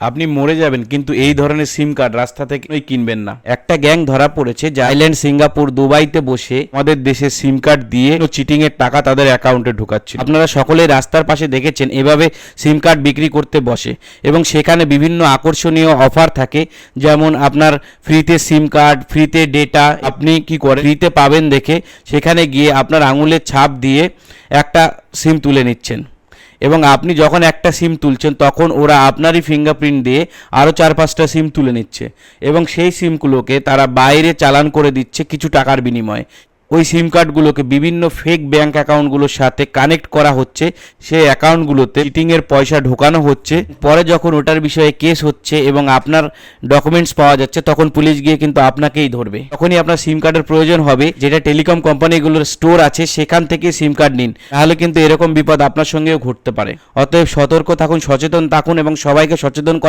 আপনি মরে যাবেন, কিন্তু এই ধরনের সিম কার্ড রাস্তা থেকে কিনবেন না। একটা গ্যাং ধরা পড়েছে থাইল্যান্ড, সিঙ্গাপুর, দুবাইতে বসে আমাদের দেশে সিম কার্ড দিয়ে চিটিং এর টাকা তাদের অ্যাকাউন্টে ঢোকাচ্ছে। আপনারা সকলেই রাস্তার পাশে দেখেছেন এভাবে সিম কার্ড বিক্রি করতে বসে, এবং সেখানে বিভিন্ন আকর্ষণীয় অফার থাকে, যেমন আপনার ফ্রিতে সিম কার্ড, ফ্রিতে ডেটা। আপনি কি করেন, ফ্রিতে পাবেন দেখে সেখানে গিয়ে আপনার আঙুলের ছাপ দিয়ে একটা সিম তুলে নিচ্ছেন, এবং আপনি যখন একটা সিম তুলছেন তখন ওরা আপনারই ফিঙ্গারপ্রিন্ট দিয়ে আরও 4-5টা সিম তুলে নিচ্ছে, এবং সেই সিমগুলোকে তারা বাইরে চালান করে দিচ্ছে কিছু টাকার বিনিময়ে। ওই সিম কার্ডগুলোকে বিভিন্ন ফেক ব্যাঙ্ক অ্যাকাউন্টগুলোর সাথে কানেক্ট করা হচ্ছে, সেই অ্যাকাউন্টগুলোতে চিটিংয়ের পয়সা ঢোকানো হচ্ছে। পরে যখন ওটার বিষয়ে কেস হচ্ছে এবং আপনার ডকুমেন্টস পাওয়া যাচ্ছে, তখন পুলিশ গিয়ে কিন্তু আপনাকেই ধরবে। তখনই আপনার সিম কার্ডের প্রয়োজন হবে, যেটা টেলিকম কোম্পানিগুলোর স্টোর আছে সেখান থেকে সিম কার্ড নিন, তাহলে কিন্তু এরকম বিপদ আপনার সঙ্গেও ঘটতে পারে। অতএব সতর্ক থাকুন, সচেতন থাকুন এবং সবাইকে সচেতন